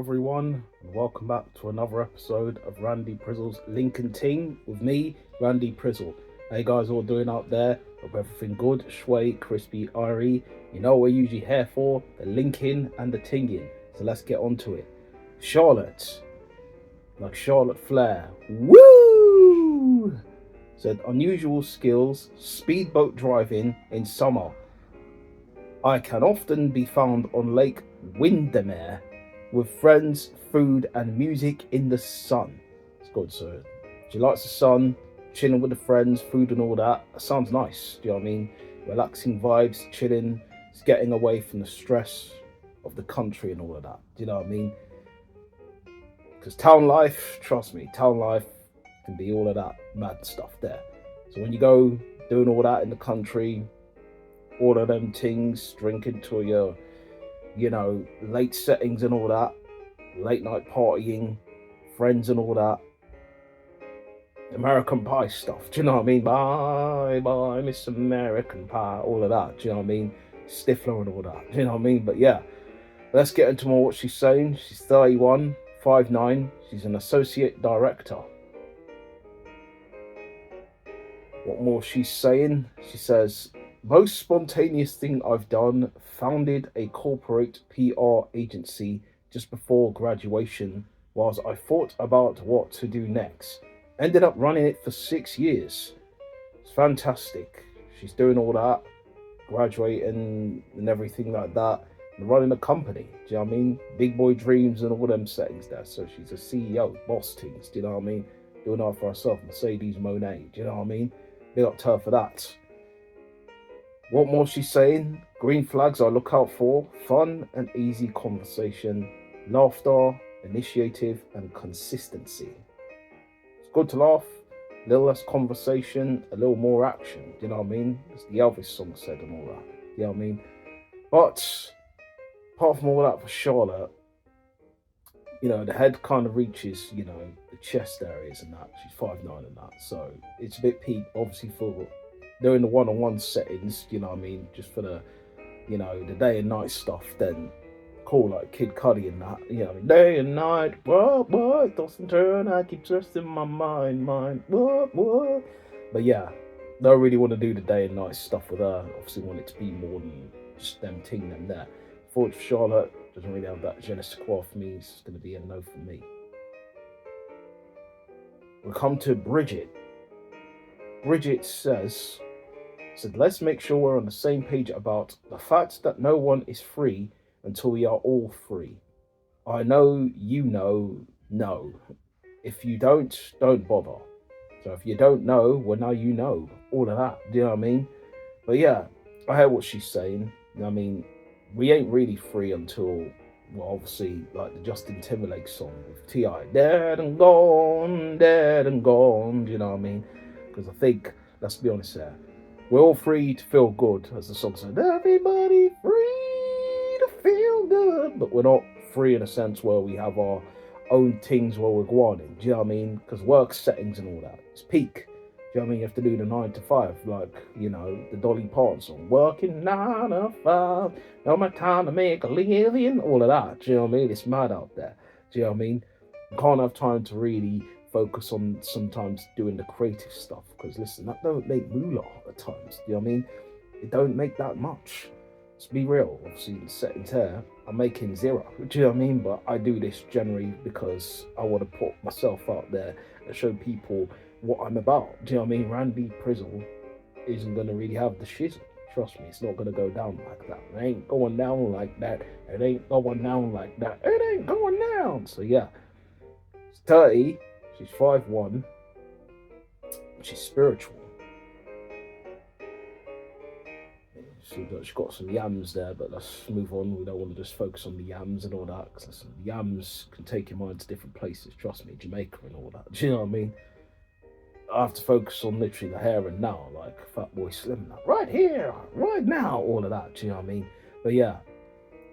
everyone, and welcome back to another episode of Randy Prizzle's Lincoln Ting with me, Randy Prizzle. How you guys all doing out there? Hope everything good, shway, crispy, irie. You know what we're usually here for, the linking and the tinging. So let's get on to it. Charlotte, like Charlotte Flair. Woo! Said unusual skills, speedboat driving in summer. I can often be found on Lake Windermere with friends, food, and music in the sun. It's good, so she likes the sun, chilling with the friends, food, and all that. That sounds nice. Do you know what I mean? Relaxing vibes, chilling, just getting away from the stress of the country and all of that. Do you know what I mean? Because town life, trust me, town life can be all of that mad stuff there. So when you go doing all that in the country, all of them things, drinking to your, late settings and all that, late night partying, friends and all that, American Pie stuff. Do you know what I mean? Bye, bye, Miss American Pie, all of that. Do you know what I mean? Stifler and all that. Do you know what I mean? But yeah, let's get into more what she's saying. She's 31, 5'9". She's an associate director. What more she's saying? She says, most spontaneous thing I've done, founded a corporate PR agency just before graduation whilst I thought about what to do next. Ended up running it for 6 years. It's fantastic. She's doing all that, graduating and everything like that, and running a company. Do you know what I mean? Big boy dreams and all them settings there. So she's a CEO, boss things, do you know what I mean? Doing that for herself, Mercedes Monet, do you know what I mean? Big up to her for that. What more she's saying? Green flags I look out for: fun and easy conversation, laughter, initiative, and consistency. It's good to laugh, a little less conversation, a little more action. Do you know what I mean? As the Elvis song said and all that. You know what I mean? But apart from all that for Charlotte, the head kind of reaches, the chest areas and that. She's 5'9" and that. So it's a bit peak, obviously, for doing the one-on-one settings, you know what I mean, just for the, the day and night stuff, then cool, like Kid Cudi and that, day and night, what, toss and turn, I keep twisting my mind, what. But yeah, don't really want to do the day and night stuff with her. Obviously want it to be more than just them ting them there. Forward for Charlotte, doesn't really have that je ne sais quoi for me, it's going to be a no for me. We'll come to Bridget. Bridget said, let's make sure we're on the same page about the fact that no one is free until we are all free. I know you know, no. If you don't bother. So if you don't know, well, now you know. All of that, do you know what I mean? But yeah, I hear what she's saying. I mean, we ain't really free until, well, obviously, like the Justin Timberlake song with T.I. Dead and gone, do you know what I mean? Because I think, let's be honest here, we're all free to feel good, as the song said. Everybody free to feel good. But we're not free in a sense where we have our own things where we're going. Do you know what I mean? Because work settings and all that. It's peak. Do you know what I mean? You have to do the 9 to 5, like, the Dolly Parton song. Working 9 to 5, no more time to make a living. All of that. Do you know what I mean? It's mad out there. Do you know what I mean? You can't have time to really focus on sometimes doing the creative stuff, because listen, that don't make moolah at times. Do you know what I mean? It don't make that much. Let's be real. Obviously, the settings here, I'm making 0. Do you know what I mean? But I do this generally because I want to put myself out there and show people what I'm about. Do you know what I mean? Randy Prizzle isn't going to really have the shizzle. Trust me, it's not going to go down like that. It ain't going down like that. It ain't going down like that. It ain't going down. So yeah, it's 30. She's 5'1". She's spiritual. She's got some yams there, but let's move on. We don't want to just focus on the yams and all that, because listen, yams can take your mind to different places. Trust me, Jamaica and all that. Do you know what I mean? I have to focus on literally the here and now, like Fatboy Slim now. Right here, right now, all of that. Do you know what I mean? But yeah.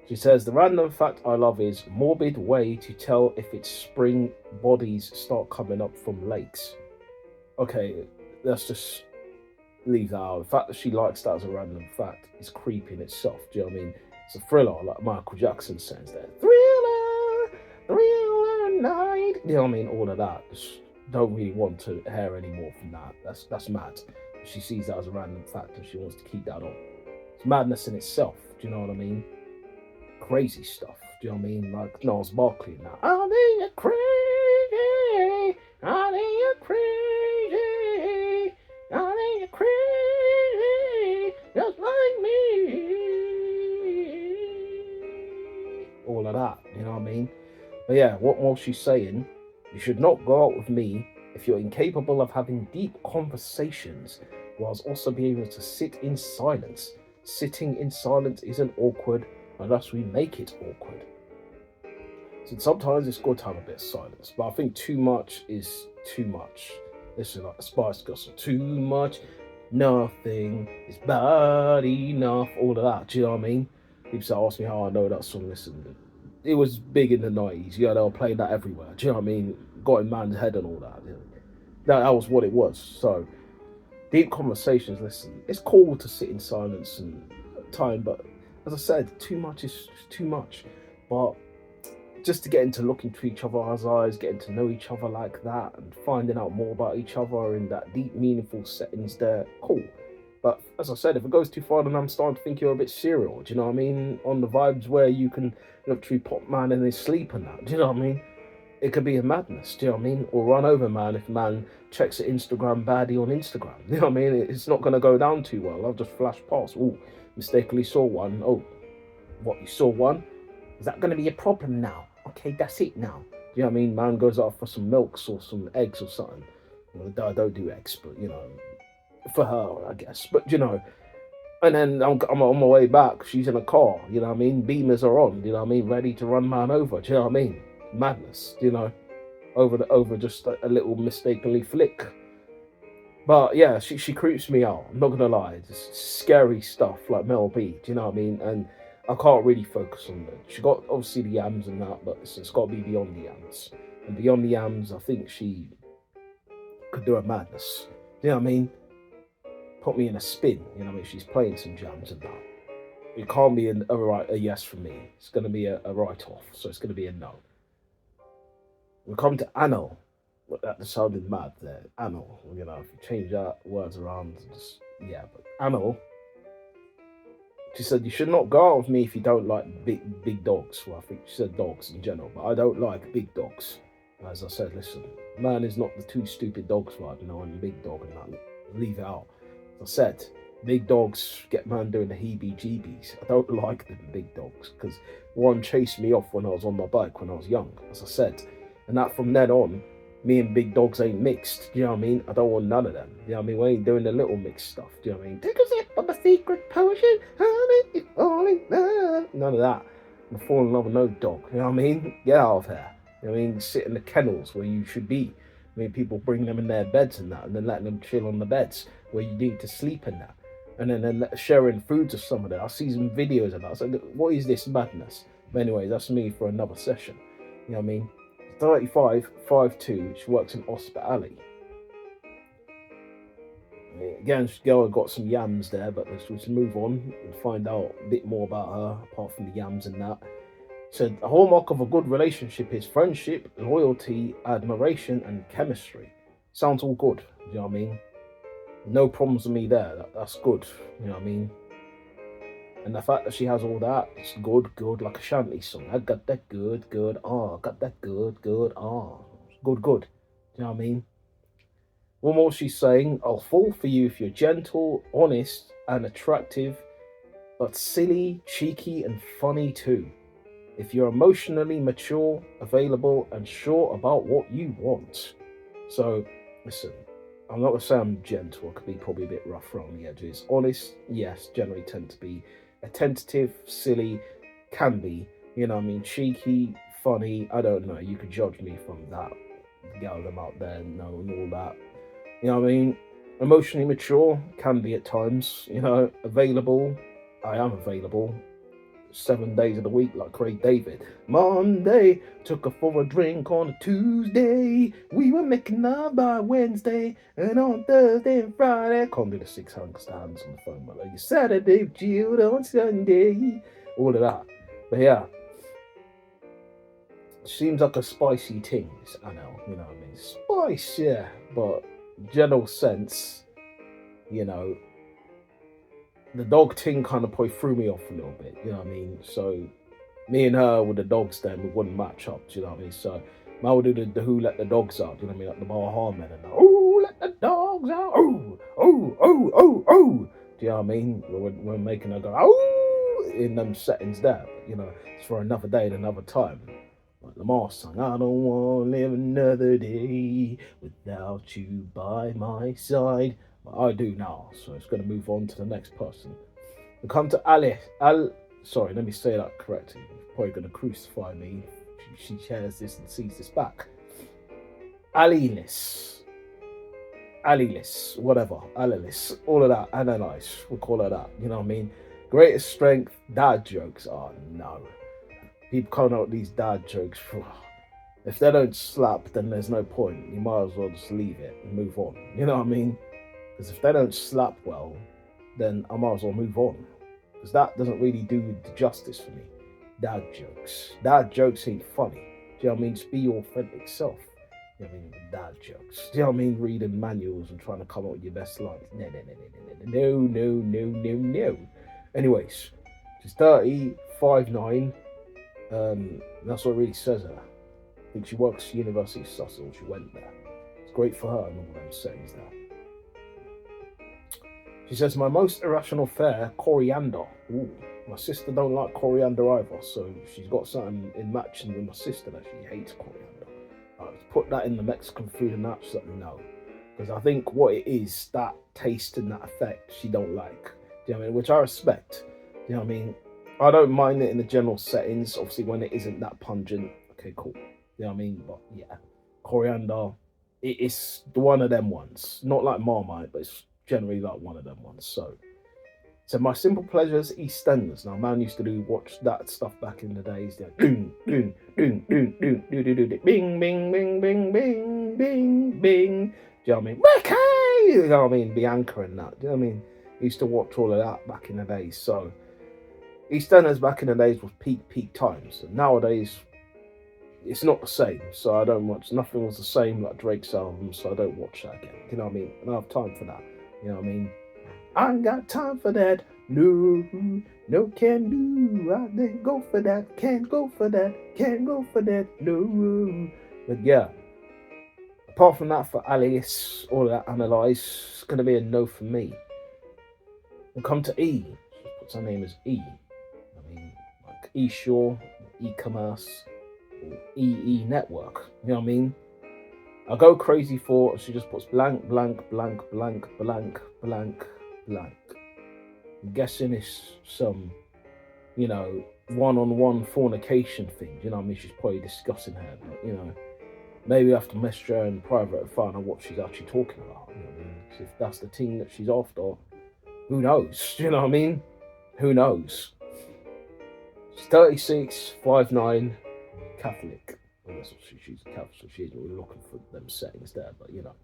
She says, the random fact I love is morbid way to tell if it's spring bodies start coming up from lakes. Okay, let's just leave that out. The fact that she likes that as a random fact is creepy in itself. Do you know what I mean? It's a thriller, like Michael Jackson says there. Thriller, real night. You know what I mean? All of that. Just don't really want to hear any more from that. That's mad. She sees that as a random fact and she wants to keep that on. It's madness in itself. Do you know what I mean? Crazy stuff. Do you know what I mean? Like Niles Barkley and that. I think you're crazy. I think you're crazy. I think you're crazy. Just like me. All of that. You know what I mean? But yeah, what more she's saying? You should not go out with me if you're incapable of having deep conversations, whilst also being able to sit in silence. Sitting in silence isn't awkward unless we make it awkward. So sometimes it's good to have a bit of silence, but I think too much is too much. Listen, like the Spice Girls, too much, nothing is bad enough, all of that. Do you know what I mean? People ask me how I know that song. Listen, it was big in the 90s. Yeah, they were playing that everywhere. Do you know what I mean? Got in man's head and all that. That was what it was. So, deep conversations, listen, it's cool to sit in silence and time, but as I said, too much is too much. But just to get into looking to each other's eyes, getting to know each other like that, and finding out more about each other in that deep, meaningful settings there, cool. But as I said, if it goes too far, then I'm starting to think you're a bit serial. Do you know what I mean? On the vibes where you can literally pop man in his sleep and that. Do you know what I mean? It could be a madness. Do you know what I mean? Or run over man if man checks an Instagram baddie on Instagram. You know what I mean? It's not going to go down too well. I'll just flash past. Oh, mistakenly saw one. Oh, what, you saw one? Is that going to be a problem now? Okay, that's it now. Do you know what I mean? Man goes out for some milks or some eggs or something. Well, I don't do eggs, but you know, for her, I guess. But you know, and then I'm on my way back. She's in a car. You know what I mean? Beamers are on. You know what I mean? Ready to run man over. Do you know what I mean? Madness. You know, over just a little mistakenly flick. But yeah, she creeps me out. I'm not gonna lie. It's scary stuff like Mel B. Do you know what I mean? And I can't really focus on that. She got obviously the yams and that, but it's got to be beyond the yams. And beyond the yams, I think she could do a madness. Do you know what I mean? Put me in a spin. You know what I mean? She's playing some jams and that. It can't be a yes from me. It's going to be a write-off. So it's going to be a no. We come to Anil. That sounded mad there. Anil. You know, if you change that words around, just yeah. But Anil. She said, you should not go out with me if you don't like big dogs. Well, I think she said dogs in general, but I don't like big dogs. As I said, listen, man is not the two stupid dogs vibe, you know, and big dog and that. Leave it out. As I said, big dogs get man doing the heebie-jeebies. I don't like them big dogs because one chased me off when I was on my bike when I was young, as I said. And that from then on, me and big dogs ain't mixed. Do you know what I mean? I don't want none of them. Do you know what I mean? We ain't doing the little mixed stuff. Do you know what I mean? Take a sip of a secret potion. None of that. I'm falling in love with no dog. You know what I mean? Get out of here. You know what I mean? Sit in the kennels where you should be. I mean, people bring them in their beds and that, and then letting them chill on the beds where you need to sleep in that. And then sharing foods with some of them. I see some videos of that. I was like, what is this madness? But anyway, that's me for another session. You know what I mean? 35, 5'2", she works in hospitality. Again, this girl got some yams there, but let's move on and find out a bit more about her, apart from the yams and that. Said, a hallmark of a good relationship is friendship, loyalty, admiration, and chemistry. Sounds all good, you know what I mean? No problems with me there, that's good, you know what I mean? And the fact that she has all that, it's good, like a shanty song. I got that good, got that good, good. Do you know what I mean? One more she's saying, I'll fall for you if you're gentle, honest, and attractive, but silly, cheeky, and funny too. If you're emotionally mature, available, and sure about what you want. So, listen, I'm not going to say I'm gentle. I could be probably a bit rough around the edges. Honest, yes, generally tend to be. Attentive, silly, can be. You know what I mean? Cheeky, funny, I don't know. You could judge me from that. Get them out there, and all that. You know what I mean? Emotionally mature, can be at times. You know, available, I am available. 7 days of the week, like Craig David. Monday, took her for a drink on a Tuesday. We were making love by Wednesday, and on Thursday and Friday. Can't do the 6 hands on the phone, but like Saturday, chilled on Sunday. All of that. But yeah, Seems like a spicy Ting, I know, you know what I mean? Spice, yeah, but general sense, you know, the dog Ting kind of probably threw me off a little bit, you know what I mean? So me and her with the dogs then we wouldn't match up, do you know what I mean? So I would do the who let the dogs out, do you know what I mean? Like the Bahama and oh let the dogs out, oh. Do you know what I mean? We're making her go oh in them settings there, but you know, it's for another day and another time. Like Lamar song, I don't want to live another day without you by my side. But I do now, so it's going to move on to the next person. We come to Alice. Sorry, let me say that correctly. You're probably going to crucify me. She shares this and sees this back. Alilis, whatever, Alilis, all of that, analyze, we'll call her that. You know what I mean? Greatest strength, dad jokes. Oh no. People coming out with these dad jokes. If they don't slap, then there's no point. You might as well just leave it and move on. You know what I mean? Because if they don't slap well, then I might as well move on. Because that doesn't really do the justice for me. Dad jokes. Dad jokes ain't funny. Do you know what I mean? Just be your authentic self. You know what I mean? Dad jokes. Do you know what I mean? Reading manuals and trying to come up with your best lines. No. Anyways, she's 30, 5'9". That's what it really says her. I think she works at University of Sussex. She went there. It's great for her and all them settings there. She says, my most irrational fare, coriander. Ooh, my sister don't like coriander either, so she's got something in matching with my sister that she hates coriander. Put that in the Mexican food and that, she's like, no. Because I think what it is, that taste and that effect, she don't like. Do you know what I mean? Which I respect. Do you know what I mean? I don't mind it in the general settings, obviously when it isn't that pungent. Okay, cool. You know what I mean? But yeah, coriander, it's one of them ones. Not like Marmite, but it's generally like one of them ones. So my simple pleasures, EastEnders. Now, man used to watch that stuff back in the days. Like, bing, bing, bing, bing, bing, bing, bing, bing, bing, bing. Do you know what I mean? Ricky! You know what I mean? Bianca and that. Do you know what I mean? I used to watch all of that back in the days. So EastEnders back in the days was peak times. And nowadays, it's not the same. So I don't watch. Nothing was the same like Drake's album. So I don't watch that again. You know what I mean? I don't have time for that. You know what I mean? I ain't got time for that. No can do. I didn't go for that. Can't go for that. Can't go for that. No. But yeah. Apart from that, for Alice, all of that analyze, it's gonna be a no for me. We'll come to E. She puts her name as E. I mean, like eShore, e-commerce, or EE network. You know what I mean? I go crazy for. She just puts blank, blank, blank, blank, blank, blank. I'm guessing it's some, you know, one-on-one fornication thing. You know what I mean? She's probably discussing her, but, you know, maybe I have to message her in private and find out what she's actually talking about. You know what I mean? If that's the thing that she's after, who knows? You know what I mean? Who knows? She's 36, 5'9", Catholic. Well, that's what she's Catholic, so she's really looking for them settings there, but you know.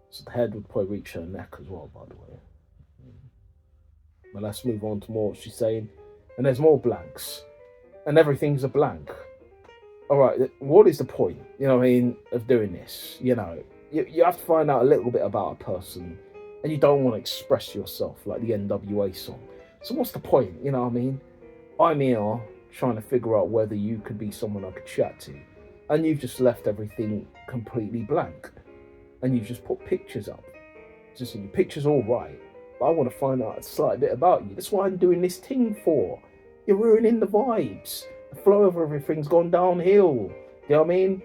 So the head would probably reach her neck as well, by the way. But let's move on to more what she's saying. And there's more blanks. And everything's a blank. Alright, what is the point, you know what I mean, of doing this? You know, you have to find out a little bit about a person. And you don't want to express yourself like the NWA song. So what's the point, you know what I mean? I'm here trying to figure out whether you could be someone I could chat to. And you've just left everything completely blank. And you've just put pictures up. Just your picture's all right. But I want to find out a slight bit about you. That's what I'm doing this thing for. You're ruining the vibes. The flow of everything's gone downhill. Do you know what I mean?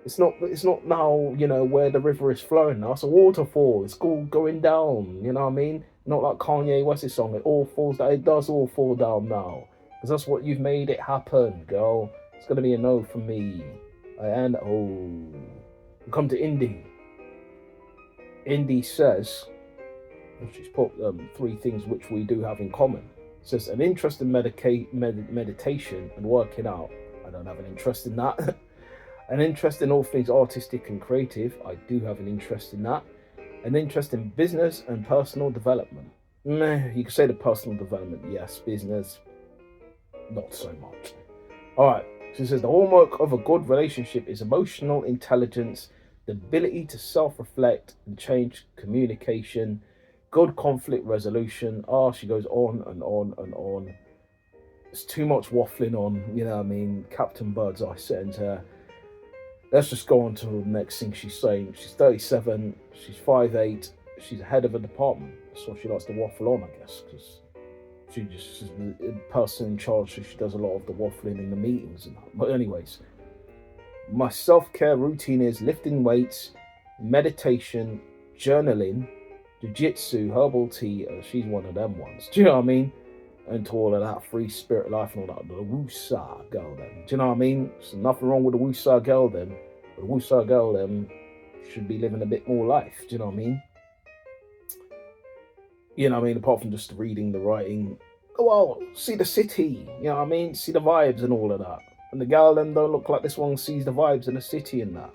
It's not now, you know, where the river is flowing now. It's a waterfall. It's all going down. You know what I mean? Not like Kanye West's song. It does all fall down now. Because that's what you've made it happen, girl. It's going to be a no from me. And we come to Indy. Indy says, she's put 3 things which we do have in common. It says an interest in meditation and working out. I don't have an interest in that. An interest in all things artistic and creative. I do have an interest in that. An interest in business and personal development. You could say the personal development, yes. Business, not so much. All right. She says the hallmark of a good relationship is emotional intelligence, the ability to self-reflect and change communication, good conflict resolution. Oh, she goes on and on and on. It's too much waffling on, you know what I mean? Captain Birdseye sends her. Let's just go on to the next thing she's saying. She's 37, she's 5'8", she's head of a department. So she likes to waffle on, I guess, because she's the person in charge, so she does a lot of the waffling in the meetings and that. But anyways, my self-care routine is lifting weights, meditation, journaling, jiu-jitsu, herbal tea. She's one of them ones. Do you know what I mean? Into all of that free spirit life and all that. The Wusa girl, then. Do you know what I mean? There's nothing wrong with the Wusa girl, then. But the Wusa girl, then, should be living a bit more life. Do you know what I mean? You know what I mean? Apart from just reading the writing. Go out, see the city. You know what I mean? See the vibes and all of that. And the girl then don't look like this one sees the vibes in the city and that.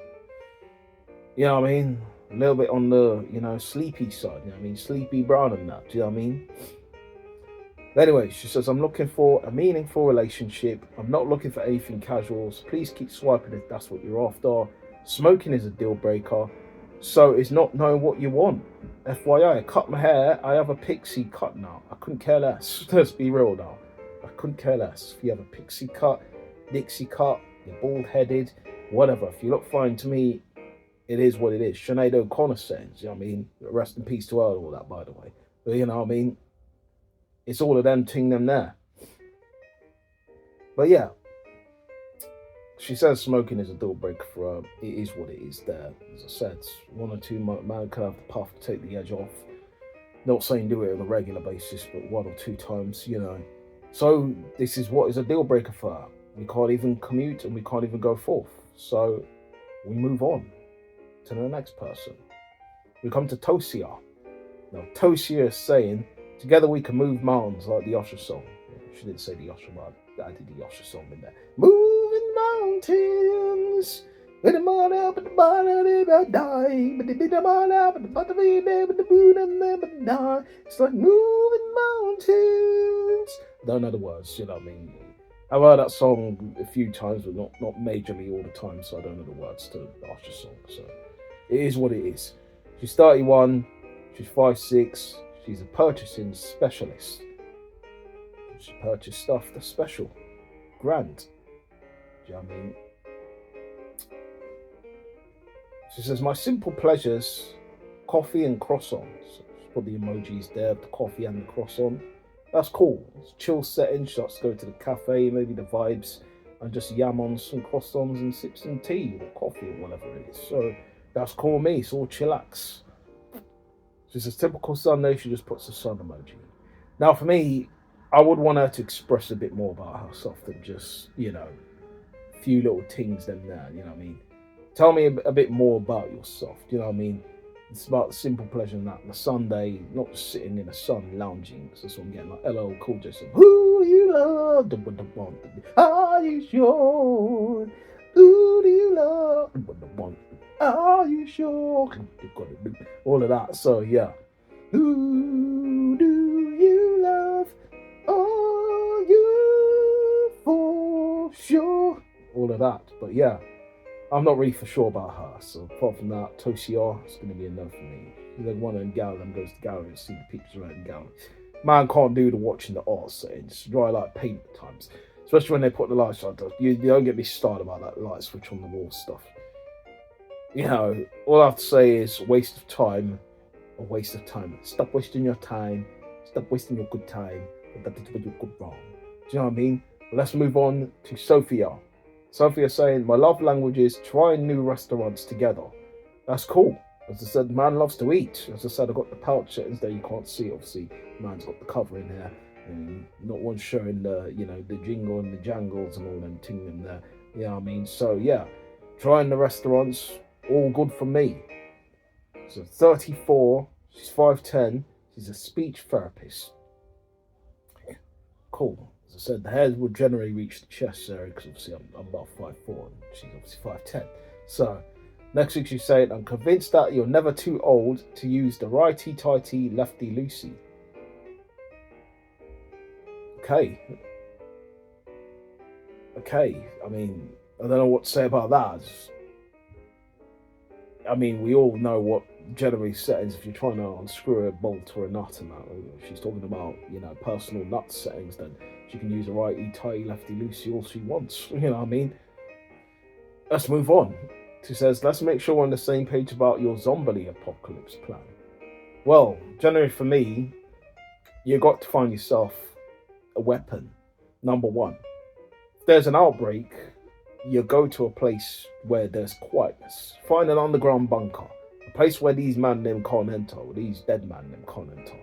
You know what I mean? A little bit on the, sleepy side. You know what I mean? Sleepy brown and that. Do you know what I mean? Anyway, she says, I'm looking for a meaningful relationship. I'm not looking for anything casual. So please keep swiping if that's what you're after. Smoking is a deal breaker. So is not knowing what you want. FYI, I cut my hair. I have a pixie cut now. I couldn't care less. Let's be real now. I couldn't care less. If you have a pixie cut, Dixie cut, you're bald-headed, whatever. If you look fine to me, it is what it is. Sinead O'Connor says, you know what I mean? Rest in peace to her and all that, by the way. But you know what I mean? It's all of them, ting them there. But yeah, she says smoking is a deal breaker for her. It is what it is there. As I said, one or two man could have the puff to take the edge off. Not saying do it on a regular basis, but 1 or 2 times, So this is what is a deal breaker for her. We can't even commute and we can't even go forth. So we move on to the next person. We come to Tosia. Now Tosia is saying, together we can move mountains like the Usher song. She didn't say the Usher, but I did the Usher song in there. Moving mountains. It's like moving mountains. I don't know the words, you know what I mean? I've heard that song a few times, but not majorly all the time, so I don't know the words to the Usher song. So it is what it is. She's 31, she's 5'6", she's a purchasing specialist. She purchased stuff that's special. Grand. Do you know what I mean? She says, my simple pleasures, coffee and croissants. She's put the emojis there of the coffee and the croissant. That's cool. It's a chill setting. She likes to go to the cafe, maybe the vibes, and just yam on some croissants and sip some tea or coffee or whatever it is. So that's cool me. It's all chillax. She says, typical Sunday. She just puts a sun emoji. Now for me, I would want her to express a bit more about herself than just, a few little things them there, you know what I mean? Tell me a bit more about yourself, do you know what I mean? It's about the simple pleasure and that. The Sunday, not just sitting in the sun lounging, because that's what I'm getting, like LL Cool J saying, who do you love? Are you sure? Who do you love? Are you sure? All of that, so yeah. Who do you love? Are you for sure? All of that, but yeah. I'm not really for sure about her, so apart from that, Tosia, it's going to be a no for me. She's like one of them gal that goes to gallery and see the pictures around the gallery. Man can't do the watching the art settings. Dry like paint at times. Especially when they put the lights on. You don't get me started about that light switch on the wall stuff. All I have to say is waste of time. A waste of time. Stop wasting your time. Stop wasting your good time. That is what you're good wrong. Do you know what I mean? But let's move on to Sophia. Sophia saying, my love language is trying new restaurants together. That's cool. As I said, man loves to eat. As I said, I got the pouch settings there. You can't see, obviously. Man's got the cover in there. And not one showing the, the jingle and the jangles and all them ting in there. You know what I mean? So, yeah. Trying the restaurants, all good for me. So, 34. She's 5'10". She's a speech therapist. Cool. As I said, the hairs would generally reach the chest area because obviously I'm about 5'4" and she's obviously 5'10". So, next week she's saying, I'm convinced that you're never too old to use the righty-tighty, lefty-loosey. Okay. Okay, I mean, I don't know what to say about that. I mean, we all know what generally settings if you're trying to unscrew a bolt or a nut and that. She's talking about, personal nut settings, then she can use a righty tighty lefty loosey all she wants. You know what I mean? Let's move on. She says, let's make sure we're on the same page about your zombie apocalypse plan. Well, generally for me, you got to find yourself a weapon. Number one. If there's an outbreak, you go to a place where there's quietness. Find an underground bunker. A place where these man them can't enter, or these dead man them can't enter.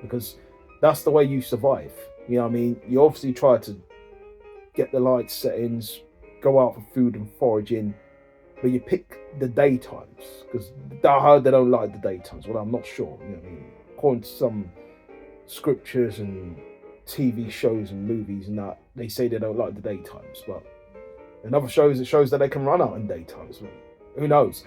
Because that's the way you survive. You know what I mean? You obviously try to get the light settings, go out for food and foraging, but you pick the daytimes. Because I heard they don't like the daytimes. Well, I'm not sure. You know what I mean? According to some scriptures and TV shows and movies and that, they say they don't like the daytimes. But in other shows, it shows that they can run out in daytimes. Who knows?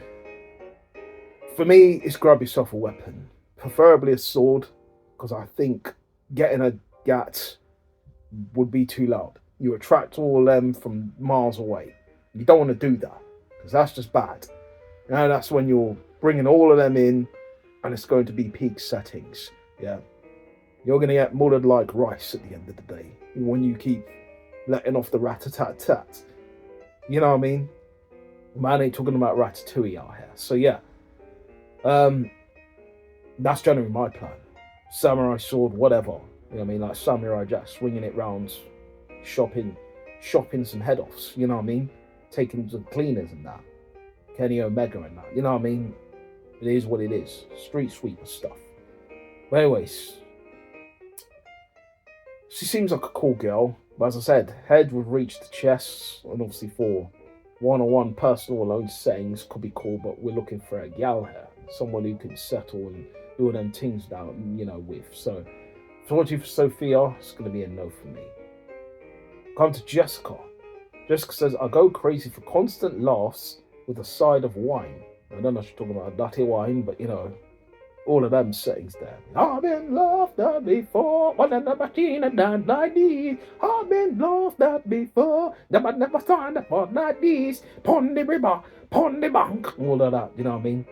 For me, it's grab yourself a weapon, preferably a sword, because I think getting a gat would be too loud. You attract all of them from miles away. You don't want to do that, because that's just bad. And that's when you're bringing all of them in, and it's going to be peak settings. Yeah, you're going to get mullered like rice at the end of the day when you keep letting off the rat-a-tat-tat. You know what I mean? Man ain't talking about Ratatouille out here. So yeah, that's generally my plan. Samurai sword, whatever. You know what I mean? Like Samurai Jack, swinging it round, shopping some head offs. You know what I mean? Taking some cleaners and that. Kenny Omega and that. You know what I mean? It is what it is. Street sweeper stuff. But anyways, she seems like a cool girl. But as I said, head would reach the chest, and obviously for one-on-one personal alone settings could be cool, but we're looking for a gal here. Someone who can settle and do all them things down, with. So, for Sophia, it's going to be a no for me. Come to Jessica. Jessica says, I go crazy for constant laughs with a side of wine. I don't know if she's talking about dirty wine, but all of them settings there. I've been loved that before, but I never seen a dance like this. I've been loved that before, but never signed up for like this. Pon the river, pon the bank, all of that. You know what I mean?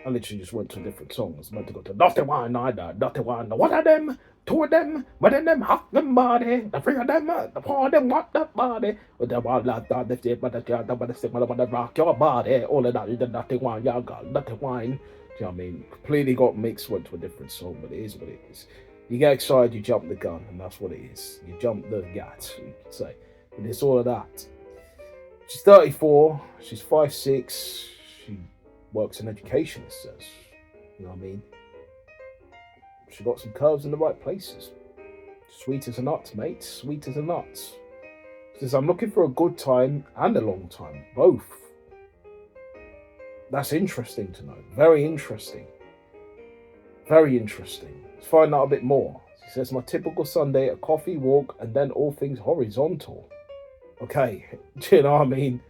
I literally just went to a different song. I was meant to go to Dirty Wine, Dirty Wine. One of them, two of them, one of them hot the body, the three of them, the four of them want the body. With the one that the shit, but the stick, but the rock your body. All of that is the Dirty Wine, y'all got Dirty Wine. Do you know what I mean? Completely got mixed, went to a different song, but it is what it is. You get excited, you jump the gun, and that's what it is. You jump the gat, you could say. But it's all of that. She's 34, she's 5'6", she works in education, it says. You know what I mean? She got some curves in the right places. Sweet as a nut, mate. Sweet as a nut. She says, I'm looking for a good time and a long time. Both. That's interesting to know. Very interesting. Very interesting. Let's find out a bit more. She says, my typical Sunday, a coffee, walk, and then all things horizontal. Okay. Do you know what I mean?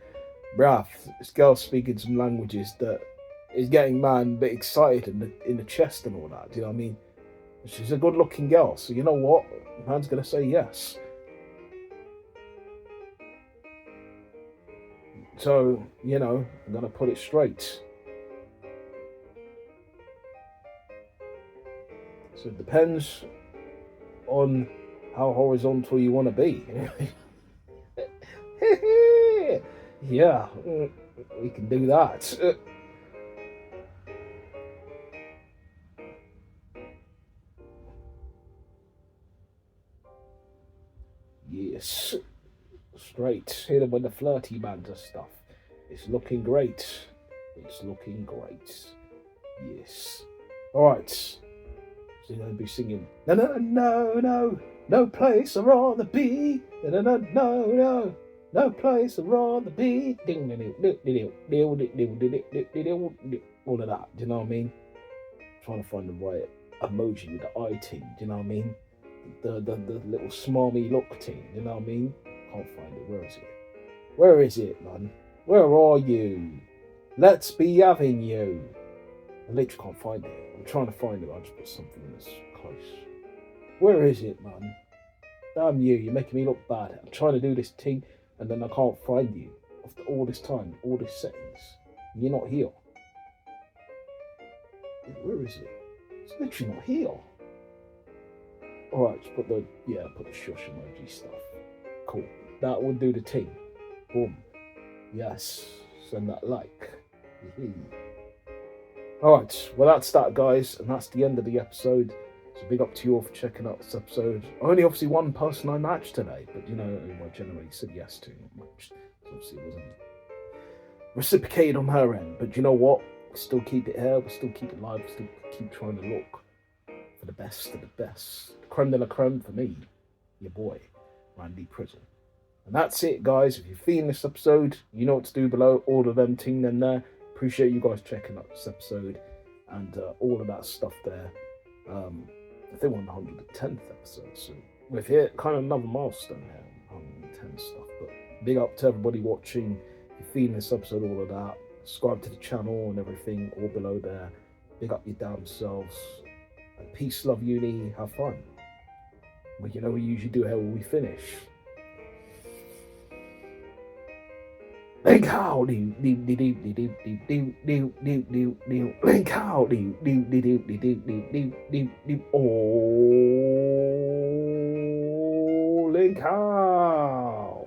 Bruh, this girl's speaking some languages that is getting man a bit excited in the chest and all that. Do you know what I mean? She's a good looking girl, so you know what? Man's gonna say yes. So, I'm gonna put it straight. So it depends on how horizontal you want to be. Yeah, we can do that. Yes, straight. Hit them with the flirty banter stuff. It's looking great. It's looking great. Yes. All right. So you're going to be singing. No, no, no, no, no place I'd rather be. No, no, no, no, no. No place I'd rather be. All of that. Do you know what I mean? Trying to find the right emoji with the eye ting. Do you know what I mean? The little smarmy look ting. You know what I mean? Can't find it. Where is it? Where is it, man? Where are you? Let's be having you. I literally can't find it. I'm trying to find it. I just put something that's close. Where is it, man? Damn you, you're making me look bad. I'm trying to do this thing and then I can't find you. After all this time, all these settings. You're not here. Where is it? It's literally not here. Alright, put the shush emoji stuff. Cool. That would do the thing. Boom. Yes. Send that like. Alright, well that's that guys, and that's the end of the episode. So big up to you all for checking out this episode. Only obviously one person I matched today, but you know, I generally said yes to, not much. Obviously it wasn't reciprocated on her end, but you know what? We still keep it here, we still keep it live, we still keep trying to look for the best of the best. Creme de la creme for me, your boy, Randy Prizzle. And that's it, guys. If you're feeling this episode, you know what to do below. All of them ting them there. Appreciate you guys checking out this episode and all of that stuff there. I think we're on the 110th episode, so we've hit kind of another milestone here, 110 stuff. But big up to everybody watching. If you're feeling this episode, all of that. Subscribe to the channel and everything, all below there. Big up your damn selves. And peace, love, uni, have fun. Well, you know we usually do here when we finish. Link out, link out, oh, link out.